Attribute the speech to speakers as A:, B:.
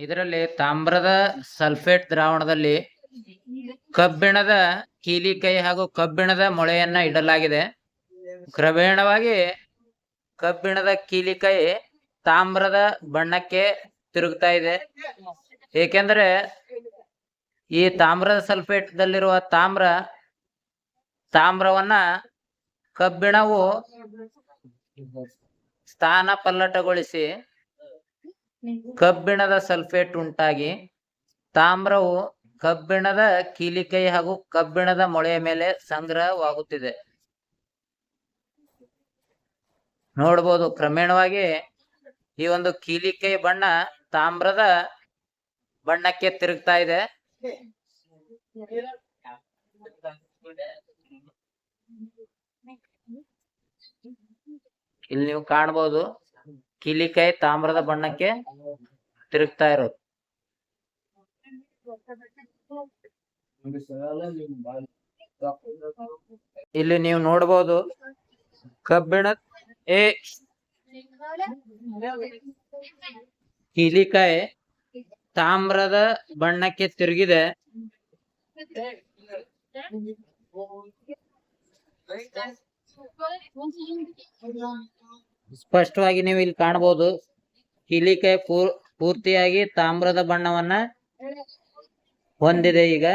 A: ಇದರಲ್ಲಿ ತಾಮ್ರದ ಸಲ್ಫೇಟ್ ದ್ರಾವಣದಲ್ಲಿ ಕಬ್ಬಿಣದ ಕೀಲಿಕೈ ಹಾಗೂ ಕಬ್ಬಿಣದ ಮೊಳೆಯನ್ನ ಇಡಲಾಗಿದೆ. ಕ್ರಮೇಣವಾಗಿ ಕಬ್ಬಿಣದ ಕೀಲಿಕೈ ತಾಮ್ರದ ಬಣ್ಣಕ್ಕೆ ತಿರುಗ್ತಾ ಇದೆ. ಏಕೆಂದ್ರೆ ಈ ತಾಮ್ರದ ಸಲ್ಫೇಟ್ ದಲ್ಲಿರುವ ತಾಮ್ರವನ್ನ ಕಬ್ಬಿಣವು ಸ್ಥಾನ ಪಲ್ಲಟಗೊಳಿಸಿ ಕಬ್ಬಿಣದ ಸಲ್ಫೇಟ್ ಉಂಟಾಗಿ ತಾಮ್ರವು ಕಬ್ಬಿಣದ ಕೀಲಿಕೈ ಹಾಗೂ ಕಬ್ಬಿಣದ ಮೊಳೆಯ ಮೇಲೆ ಸಂಗ್ರಹವಾಗುತ್ತಿದೆ. ನೋಡಬಹುದು ಕ್ರಮೇಣವಾಗಿ ಈ ಒಂದು ಕೀಲಿಕೈ ಬಣ್ಣ ತಾಮ್ರದ ಬಣ್ಣಕ್ಕೆ ತಿರುಗ್ತಾ ಇದೆ. ಇಲ್ಲಿ ನೀವು ಕಾಣಬಹುದು ಕೀಲಿಕೈ ತಾಮ್ರದ ಬಣ್ಣಕ್ಕೆ ತಿರುಗ್ತಾ ಇರೋದು. ಇಲ್ಲಿ ನೀವು ನೋಡಬಹುದು ಕಬ್ಬಿಣ ಕೀಲಿಕೈ ತಾಮ್ರದ ಬಣ್ಣಕ್ಕೆ ತಿರುಗಿದೆ. ಸ್ಪಷ್ಟವಾಗಿ ನೀವು ಇಲ್ಲಿ ಕಾಣಬಹುದು ಕೀಲಿಕೈ ಪೂರ್ತಿಯಾಗಿ ತಾಮ್ರದ ಬಣ್ಣವನ್ನ ಹೊಂದಿದೆ. ಈಗ